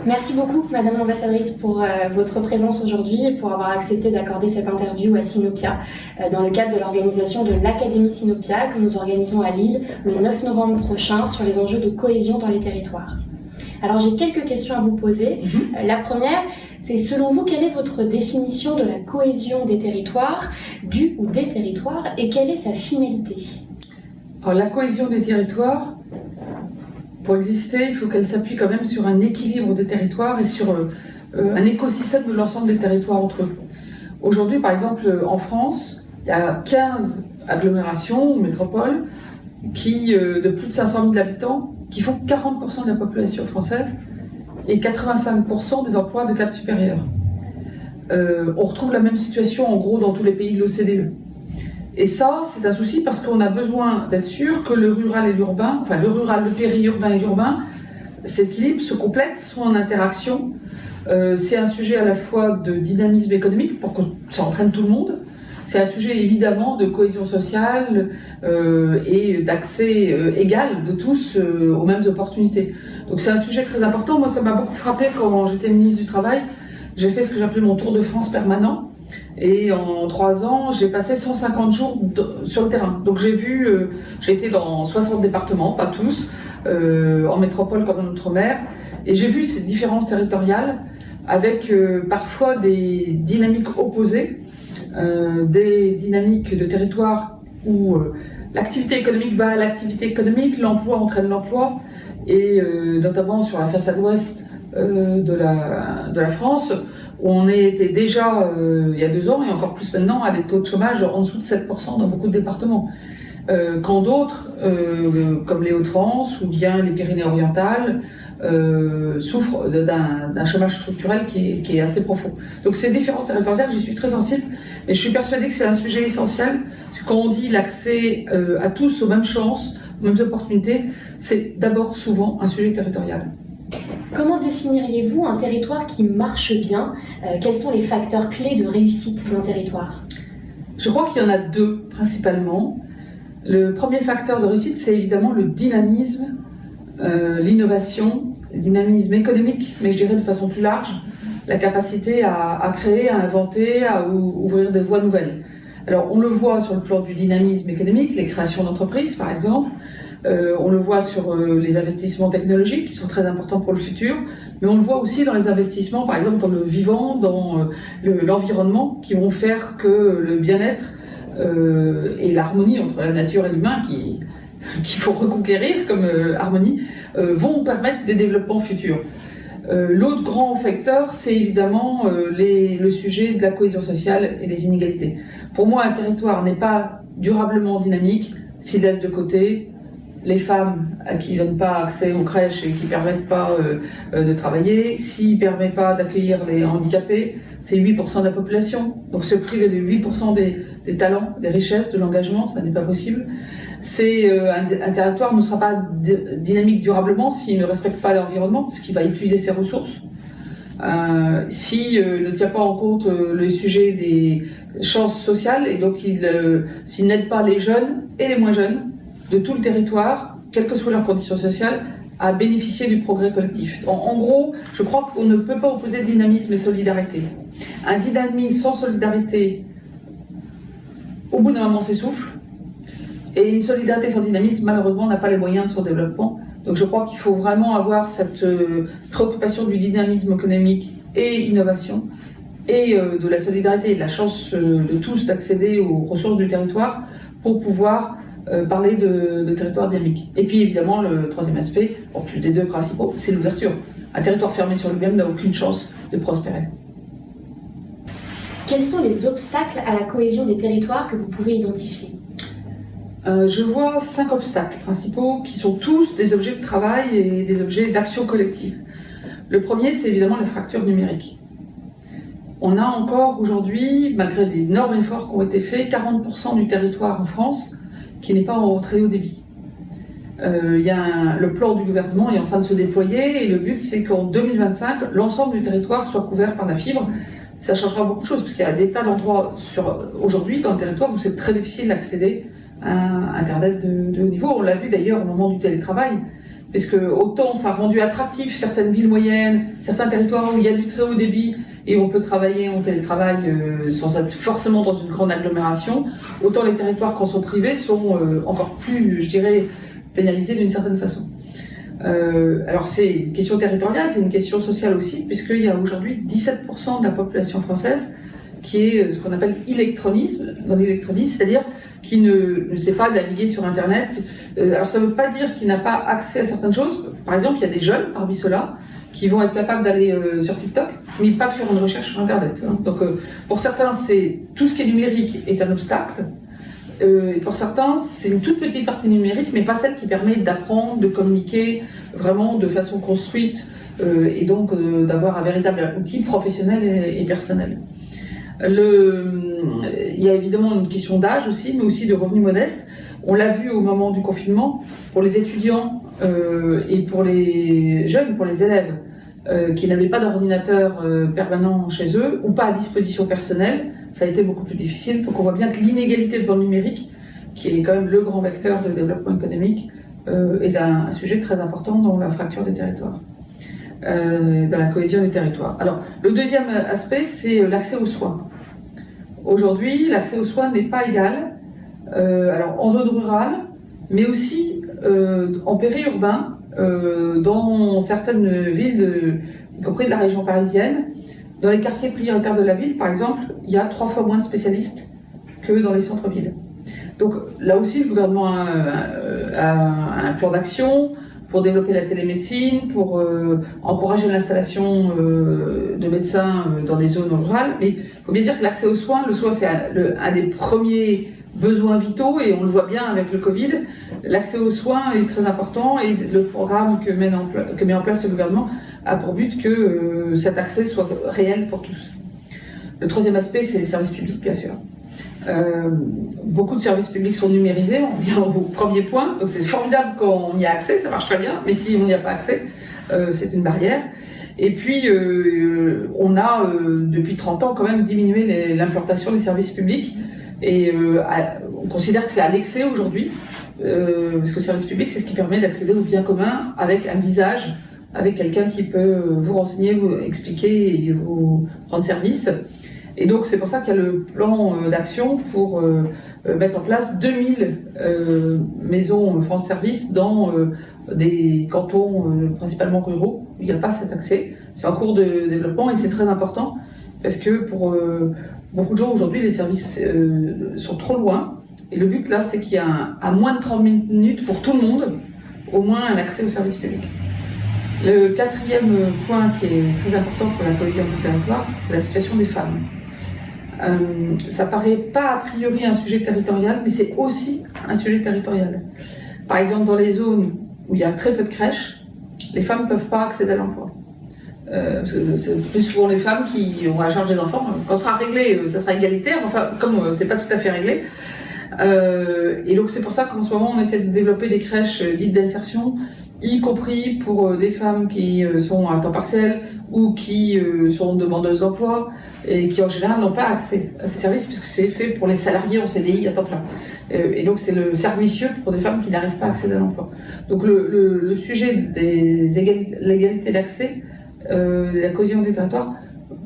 Merci beaucoup, Madame l'ambassadrice, pour votre présence aujourd'hui et pour avoir accepté d'accorder cette interview à Sinopia dans le cadre de l'organisation de l'Académie Sinopia que nous organisons à Lille le 9 novembre prochain sur les enjeux de cohésion dans les territoires. Alors j'ai quelques questions à vous poser. La première, c'est selon vous, quelle est votre définition de la cohésion des territoires, du ou des territoires, et quelle est sa finalité? Alors la cohésion des territoires, pour exister, il faut qu'elle s'appuie quand même sur un équilibre des territoires et sur un écosystème de l'ensemble des territoires entre eux. Aujourd'hui, par exemple, en France, il y a 15 agglomérations ou métropoles de plus de 500 000 habitants qui font 40% de la population française et 85% des emplois de cadre supérieur. On retrouve la même situation en gros dans tous les pays de l'OCDE. Et ça, c'est un souci parce qu'on a besoin d'être sûr que le rural et l'urbain, enfin le rural, le périurbain et l'urbain, s'équilibrent, se complètent, sont en interaction. C'est un sujet à la fois de dynamisme économique pour que ça entraîne tout le monde. C'est un sujet évidemment de cohésion sociale et d'accès égal de tous aux mêmes opportunités. Donc c'est un sujet très important. Moi, ça m'a beaucoup frappé quand j'étais ministre du Travail. J'ai fait ce que j'appelais mon tour de France permanent. Et en 3 ans, j'ai passé 150 jours sur le terrain. Donc j'ai été dans 60 départements, pas tous, en métropole comme en outre-mer. Et j'ai vu ces différences territoriales avec parfois des dynamiques opposées, des dynamiques de territoire où l'activité économique va à l'activité économique, l'emploi entraîne l'emploi, et notamment sur la façade ouest de la France, où on était déjà, il y a 2 ans, et encore plus maintenant, à des taux de chômage en dessous de 7% dans beaucoup de départements. Quand d'autres, comme les Hauts-de-France ou bien les Pyrénées-Orientales, souffrent d'un chômage structurel qui est assez profond. Donc ces différences territoriales, j'y suis très sensible, mais je suis persuadée que c'est un sujet essentiel, parce que quand on dit l'accès à tous aux mêmes chances, aux mêmes opportunités, c'est d'abord souvent un sujet territorial. Comment définiriez-vous un territoire qui marche bien? Quels sont les facteurs clés de réussite d'un territoire? Je crois qu'il y en a 2 principalement. Le premier facteur de réussite, c'est évidemment le dynamisme, l'innovation, le dynamisme économique, mais je dirais de façon plus large, la capacité à créer, à inventer, à ouvrir des voies nouvelles. Alors on le voit sur le plan du dynamisme économique, les créations d'entreprises par exemple, on le voit sur les investissements technologiques qui sont très importants pour le futur, mais on le voit aussi dans les investissements, par exemple dans le vivant, dans l'environnement, qui vont faire que le bien-être et l'harmonie entre la nature et l'humain, qu'il faut reconquérir comme harmonie, vont permettre des développements futurs. L'autre grand facteur, c'est évidemment le sujet de la cohésion sociale et des inégalités. Pour moi, un territoire n'est pas durablement dynamique s'il laisse de côté les femmes à qui ne donnent pas accès aux crèches et qui ne permettent pas de travailler, s'il ne permet pas d'accueillir les handicapés, c'est 8% de la population. Donc se priver de 8% des talents, des richesses, de l'engagement, ça n'est pas possible. Un territoire ne sera pas dynamique durablement s'il ne respecte pas l'environnement, parce qu'il va épuiser ses ressources. S'il ne tient pas en compte le sujet des chances sociales, et donc s'il n'aide pas les jeunes et les moins jeunes de tout le territoire, quelles que soient leurs conditions sociales, à bénéficier du progrès collectif. En gros, je crois qu'on ne peut pas opposer dynamisme et solidarité. Un dynamisme sans solidarité, au bout d'un moment, s'essouffle. Et une solidarité sans dynamisme, malheureusement, n'a pas les moyens de son développement. Donc je crois qu'il faut vraiment avoir cette préoccupation du dynamisme économique et innovation, et de la solidarité et de la chance de tous d'accéder aux ressources du territoire pour pouvoir parler de territoire dynamique. Et puis évidemment, le troisième aspect, en plus des 2 principaux, c'est l'ouverture. Un territoire fermé sur lui-même n'a aucune chance de prospérer. Quels sont les obstacles à la cohésion des territoires que vous pouvez identifier? Je vois 5 obstacles principaux qui sont tous des objets de travail et des objets d'action collective. Le premier, c'est évidemment la fracture numérique. On a encore aujourd'hui, malgré d'énormes efforts qui ont été faits, 40% du territoire en France qui n'est pas en très haut débit. Le plan du gouvernement est en train de se déployer et le but, c'est qu'en 2025, l'ensemble du territoire soit couvert par la fibre. Ça changera beaucoup de choses, parce qu'il y a des tas d'endroits aujourd'hui dans le territoire où c'est très difficile d'accéder à Internet de haut niveau. On l'a vu d'ailleurs au moment du télétravail. puisque autant ça a rendu attractif certaines villes moyennes, certains territoires où il y a du très haut débit et on peut travailler en télétravail sans être forcément dans une grande agglomération, autant les territoires quand sont privés sont encore plus, je dirais, pénalisés d'une certaine façon. Alors c'est une question territoriale, c'est une question sociale aussi, puisqu'il y a aujourd'hui 17% de la population française qui est ce qu'on appelle dans l'électronisme, c'est-à-dire qui ne sait pas naviguer sur Internet. Alors ça ne veut pas dire qu'il n'a pas accès à certaines choses. Par exemple, il y a des jeunes parmi ceux-là qui vont être capables d'aller sur TikTok, mais pas de faire une recherche sur Internet. Donc pour certains, tout ce qui est numérique est un obstacle. Et pour certains, c'est une toute petite partie numérique, mais pas celle qui permet d'apprendre, de communiquer vraiment de façon construite et donc d'avoir un véritable outil professionnel et personnel. Il y a évidemment une question d'âge aussi, mais aussi de revenus modestes. On l'a vu au moment du confinement, pour les étudiants et pour les jeunes, pour les élèves qui n'avaient pas d'ordinateur permanent chez eux ou pas à disposition personnelle, ça a été beaucoup plus difficile. Donc on voit bien que l'inégalité devant le numérique, qui est quand même le grand vecteur de développement économique, est un sujet très important dans la fracture des territoires, dans la cohésion des territoires. Alors le deuxième aspect, c'est l'accès aux soins. Aujourd'hui, l'accès aux soins n'est pas égal, alors en zone rurale, mais aussi en périurbain, dans certaines villes, y compris de la région parisienne. Dans les quartiers prioritaires de la ville, par exemple, il y a 3 fois moins de spécialistes que dans les centres-villes. Donc là aussi, le gouvernement a un plan d'action pour développer la télémédecine, pour encourager l'installation de médecins dans des zones rurales. Mais il faut bien dire que l'accès aux soins, le soin c'est un des premiers besoins vitaux et on le voit bien avec le Covid. L'accès aux soins est très important et le programme que met en place ce gouvernement a pour but que cet accès soit réel pour tous. Le troisième aspect, c'est les services publics, bien sûr. Beaucoup de services publics sont numérisés, on vient au premier point, donc c'est formidable quand on y a accès, ça marche très bien, mais si on n'y a pas accès, c'est une barrière. Et puis, on a, depuis 30 ans, quand même diminué l'implantation des services publics, et on considère que c'est à l'excès aujourd'hui, parce que le service public, c'est ce qui permet d'accéder aux biens communs avec un visage, avec quelqu'un qui peut vous renseigner, vous expliquer et vous rendre service. Et donc c'est pour ça qu'il y a le plan d'action pour mettre en place 2000 maisons France Service dans des cantons principalement ruraux où il n'y a pas cet accès. C'est en cours de développement et c'est très important parce que pour beaucoup de gens aujourd'hui les services sont trop loin et le but là c'est qu'il y a à moins de 30 minutes pour tout le monde au moins un accès au service public. Le quatrième point qui est très important pour la cohésion du territoire, c'est la situation des femmes. Ça paraît pas a priori un sujet territorial, mais c'est aussi un sujet territorial. Par exemple, dans les zones où il y a très peu de crèches, les femmes ne peuvent pas accéder à l'emploi. C'est plus souvent les femmes qui ont la charge des enfants. Quand ce sera réglé, ça sera égalitaire, enfin, comme c'est pas tout à fait réglé. Et donc c'est pour ça qu'en ce moment, on essaie de développer des crèches dites d'insertion, y compris pour des femmes qui sont à temps partiel ou qui sont demandeuses d'emploi et qui en général n'ont pas accès à ces services puisque c'est fait pour les salariés en CDI à temps plein. Et donc c'est le cercle vicieux pour des femmes qui n'arrivent pas à accéder à l'emploi. Donc le sujet de l'égalité d'accès, la cohésion des territoires,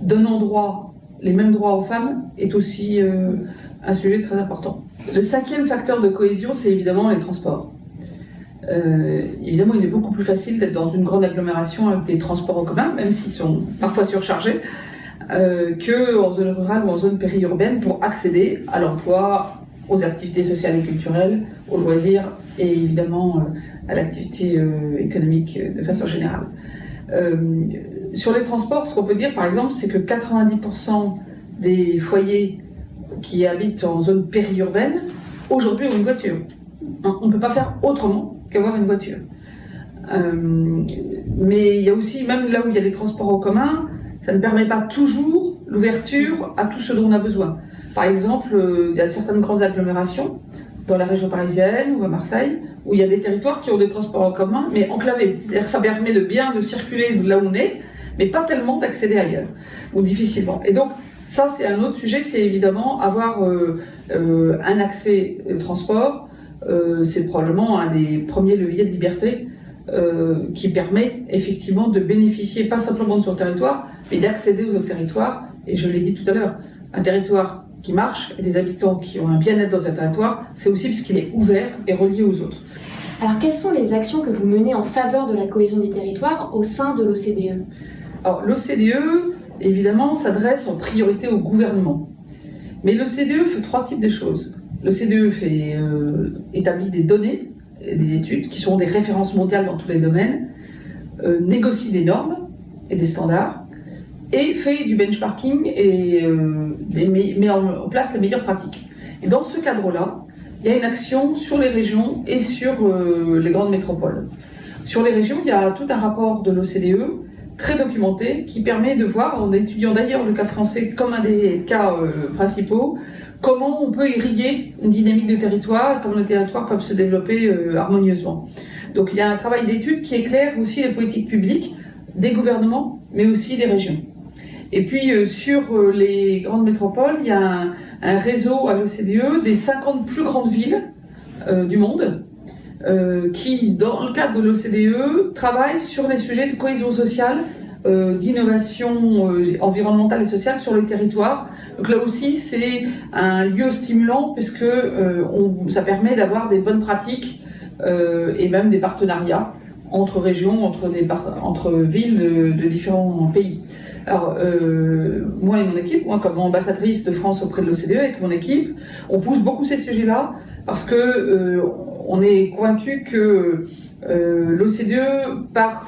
donnant les mêmes droits aux femmes est aussi un sujet très important. Le cinquième facteur de cohésion, c'est évidemment les transports. Évidemment, il est beaucoup plus facile d'être dans une grande agglomération avec des transports en commun, même s'ils sont parfois surchargés, qu'en zone rurale ou en zone périurbaine pour accéder à l'emploi, aux activités sociales et culturelles, aux loisirs et évidemment à l'activité économique de façon générale. Sur les transports, ce qu'on peut dire par exemple, c'est que 90% des foyers qui habitent en zone périurbaine, aujourd'hui ont une voiture. On ne peut pas faire autrement qu'avoir une voiture. Mais il y a aussi, même là où il y a des transports en commun, ça ne permet pas toujours l'ouverture à tout ce dont on a besoin. Par exemple, il y a certaines grandes agglomérations, dans la région parisienne ou à Marseille, où il y a des territoires qui ont des transports en commun, mais enclavés. C'est-à-dire que ça permet de bien de circuler de là où on est, mais pas tellement d'accéder ailleurs, ou difficilement. Et donc, ça, c'est un autre sujet, c'est évidemment avoir un accès au transport. C'est probablement un des premiers leviers de liberté qui permet effectivement de bénéficier pas simplement de son territoire, mais d'accéder aux autres territoires. Et je l'ai dit tout à l'heure, un territoire qui marche et des habitants qui ont un bien-être dans un territoire, c'est aussi parce qu'il est ouvert et relié aux autres. Alors, quelles sont les actions que vous menez en faveur de la cohésion des territoires au sein de l'OCDE ? Alors, l'OCDE, évidemment, s'adresse en priorité au gouvernement. Mais l'OCDE fait 3 types de choses. L'OCDE établit des données, des études, qui sont des références mondiales dans tous les domaines, négocie des normes et des standards, et fait du benchmarking et met en place les meilleures pratiques. Et dans ce cadre-là, il y a une action sur les régions et sur les grandes métropoles. Sur les régions, il y a tout un rapport de l'OCDE très documenté qui permet de voir, en étudiant d'ailleurs le cas français comme un des cas principaux, comment on peut irriguer une dynamique de territoire, comment les territoires peuvent se développer harmonieusement. Donc il y a un travail d'étude qui éclaire aussi les politiques publiques des gouvernements, mais aussi des régions. Et puis sur les grandes métropoles, il y a un réseau à l'OCDE des 50 plus grandes villes du monde qui, dans le cadre de l'OCDE, travaillent sur les sujets de cohésion sociale, d'innovation environnementale et sociale sur les territoires. Donc là aussi, c'est un lieu stimulant puisque ça permet d'avoir des bonnes pratiques et même des partenariats entre régions, entre villes de différents pays. Alors, moi et mon équipe, moi comme ambassadrice de France auprès de l'OCDE avec mon équipe, on pousse beaucoup ces sujets-là parce que on est convaincu que l'OCDE, par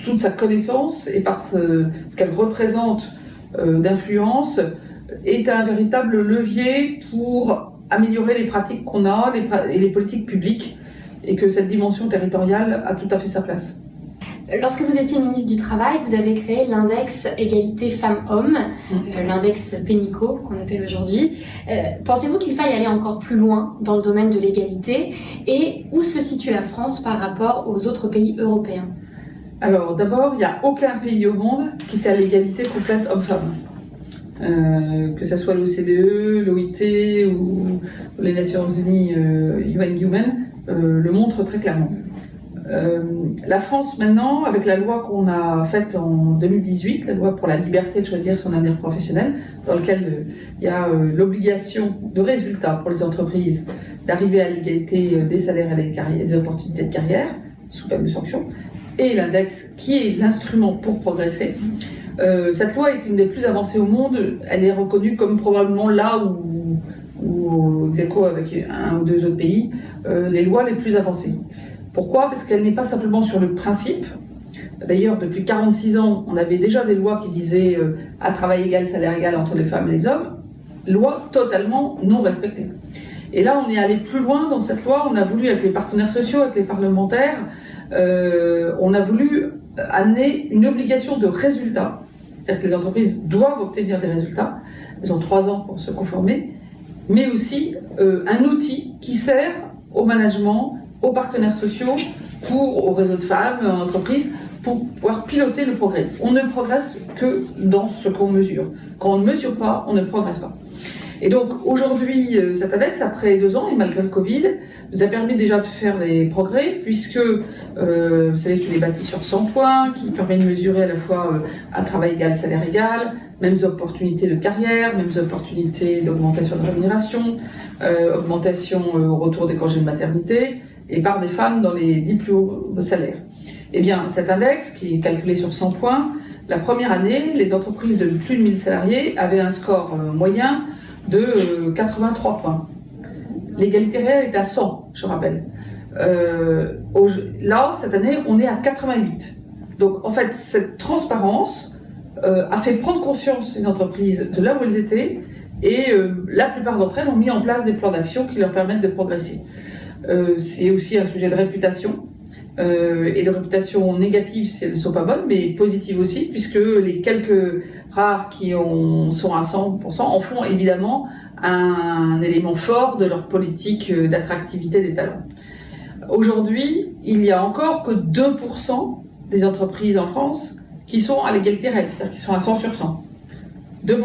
toute sa connaissance et par ce qu'elle représente d'influence, est un véritable levier pour améliorer les pratiques qu'on a et les politiques publiques, et que cette dimension territoriale a tout à fait sa place. Lorsque vous étiez ministre du Travail, vous avez créé l'index égalité femmes-hommes, l'index Pénicaud qu'on appelle aujourd'hui. Pensez-vous qu'il faille aller encore plus loin dans le domaine de l'égalité, et où se situe la France par rapport aux autres pays européens ? Alors d'abord, il n'y a aucun pays au monde qui est à l'égalité complète homme-femme. Que ce soit l'OCDE, l'OIT ou les Nations Unies, UN Women, le montre très clairement. La France maintenant, avec la loi qu'on a faite en 2018, la loi pour la liberté de choisir son avenir professionnel, dans laquelle il y a l'obligation de résultat pour les entreprises d'arriver à l'égalité des salaires et des opportunités de carrière, sous peine de sanction, et l'index qui est l'instrument pour progresser. Cette loi est une des plus avancées au monde. Elle est reconnue comme probablement là où ex aequo avec un ou deux autres pays, les lois les plus avancées. Pourquoi ? Parce qu'elle n'est pas simplement sur le principe. D'ailleurs, depuis 46 ans, on avait déjà des lois qui disaient à travail égal, salaire égal entre les femmes et les hommes. Loi totalement non respectée. Et là, on est allé plus loin dans cette loi. On a voulu, avec les partenaires sociaux, avec les parlementaires, on a voulu amener une obligation de résultat. C'est-à-dire que les entreprises doivent obtenir des résultats. Elles ont 3 ans pour se conformer. Mais aussi un outil qui sert au management, aux partenaires sociaux, au réseau de femmes, en entreprise, pour pouvoir piloter le progrès. On ne progresse que dans ce qu'on mesure. Quand on ne mesure pas, on ne progresse pas. Et donc aujourd'hui, cet index, après 2 ans, et malgré le Covid, nous a permis déjà de faire des progrès, puisque vous savez qu'il est bâti sur 100 points, qui permet de mesurer à la fois à travail égal, salaire égal, mêmes opportunités de carrière, mêmes opportunités d'augmentation de rémunération, augmentation au retour des congés de maternité, et par des femmes dans les 10 plus hauts salaires. Eh bien, cet index, qui est calculé sur 100 points, la première année, les entreprises de plus de 1000 salariés avaient un score moyen de 83 points. L'égalité réelle est à 100, je rappelle. Là, cette année, on est à 88. Donc, en fait, cette transparence a fait prendre conscience ces entreprises de là où elles étaient, et la plupart d'entre elles ont mis en place des plans d'action qui leur permettent de progresser. C'est aussi un sujet de réputation, et de réputation négative si elles ne sont pas bonnes, mais positive aussi, puisque les quelques rares qui sont à 100% en font évidemment un élément fort de leur politique d'attractivité des talents. Aujourd'hui, il n'y a encore que 2% des entreprises en France qui sont à l'égalité réelle, c'est-à-dire qui sont à 100 sur 100. 2%.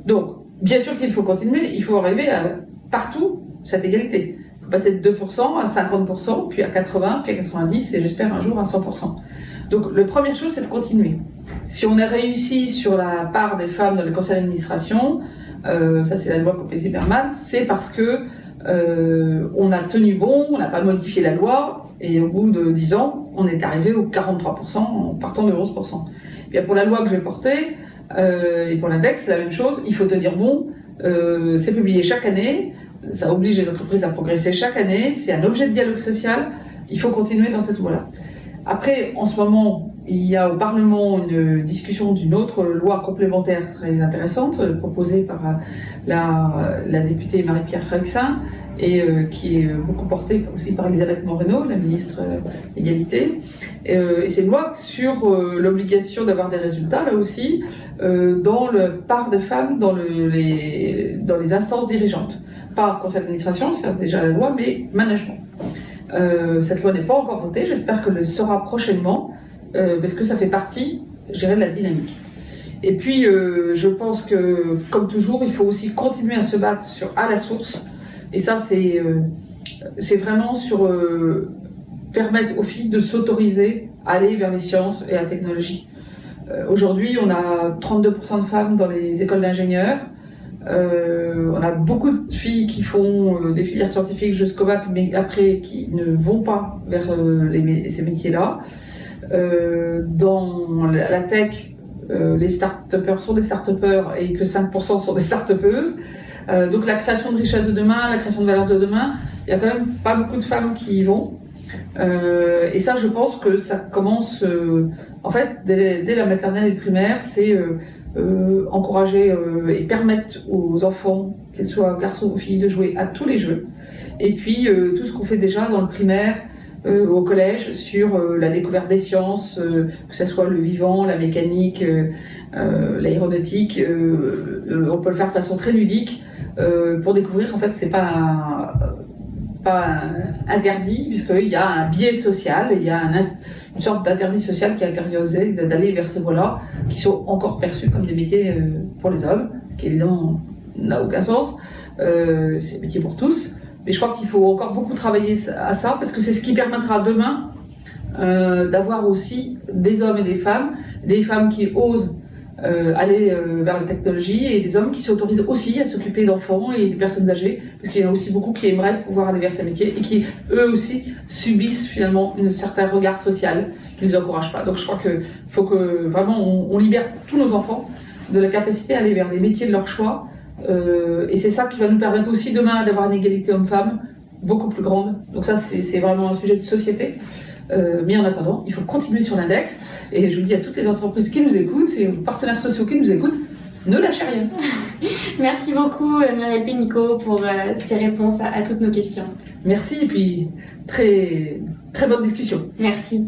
Donc, bien sûr qu'il faut continuer, il faut arriver à partout cette égalité. Il passer de 2% à 50%, puis à 80%, puis à 90%, et j'espère un jour à 100%. Donc, la première chose, c'est de continuer. Si on a réussi sur la part des femmes dans les conseils d'administration, ça c'est la loi Copé-Zimmermann, c'est parce que on a tenu bon, on n'a pas modifié la loi, et au bout de 10 ans, on est arrivé aux 43% en partant de 11%. Bien, pour la loi que j'ai portée, et pour l'index, c'est la même chose, il faut tenir bon, c'est publié chaque année, ça oblige les entreprises à progresser chaque année, c'est un objet de dialogue social, il faut continuer dans cette voie-là. Après, en ce moment, il y a au Parlement une discussion d'une autre loi complémentaire très intéressante, proposée par la députée Marie-Pierre Fredriksen, et qui est beaucoup portée aussi par Elisabeth Moreno, la ministre Égalité. Et c'est une loi sur l'obligation d'avoir des résultats, là aussi, dans le part de femmes dans les instances dirigeantes. Pas conseil d'administration, c'est déjà la loi, mais management. Cette loi n'est pas encore votée, j'espère qu'elle le sera prochainement, parce que ça fait partie, je dirais, de la dynamique. Et puis, je pense que, comme toujours, il faut aussi continuer à se battre à la source, et ça, c'est vraiment sur permettre aux filles de s'autoriser à aller vers les sciences et la technologie. Aujourd'hui, on a 32% de femmes dans les écoles d'ingénieurs. On a beaucoup de filles qui font des filières scientifiques jusqu'au bac, mais après qui ne vont pas vers ces métiers-là. Dans la tech, les start-upers sont des start-upers et que 5% sont des start-upeuses. Donc la création de richesse de demain, la création de valeur de demain, il y a quand même pas beaucoup de femmes qui y vont. Et ça, je pense que ça commence, en fait, dès la maternelle et le primaire, c'est encourager et permettre aux enfants, qu'ils soient garçons ou filles, de jouer à tous les jeux. Et puis tout ce qu'on fait déjà dans le primaire, au collège, sur la découverte des sciences, que ce soit le vivant, la mécanique, l'aéronautique, on peut le faire de façon très ludique pour découvrir. En fait, c'est pas interdit, puisqu'il y a un biais social, il y a une sorte d'interdit social qui est intériorisé d'aller vers ces voies-là, qui sont encore perçus comme des métiers pour les hommes, ce qui évidemment n'a aucun sens. C'est des métiers pour tous, mais je crois qu'il faut encore beaucoup travailler à ça, parce que c'est ce qui permettra demain d'avoir aussi des hommes et des femmes qui osent aller vers la technologie, et des hommes qui s'autorisent aussi à s'occuper d'enfants et des personnes âgées, parce qu'il y en a aussi beaucoup qui aimeraient pouvoir aller vers ces métiers et qui, eux aussi, subissent finalement un certain regard social qui ne les encourage pas. Donc je crois qu'il faut que vraiment on libère tous nos enfants de la capacité à aller vers les métiers de leur choix, et c'est ça qui va nous permettre aussi demain d'avoir une égalité homme-femme beaucoup plus grande. Donc ça, c'est vraiment un sujet de société. Mais en attendant, il faut continuer sur l'index, et je vous dis à toutes les entreprises qui nous écoutent et aux partenaires sociaux qui nous écoutent, ne lâchez rien. Merci beaucoup Muriel Pénicaud pour ces réponses à toutes nos questions. Merci, et puis très, très bonne discussion. Merci.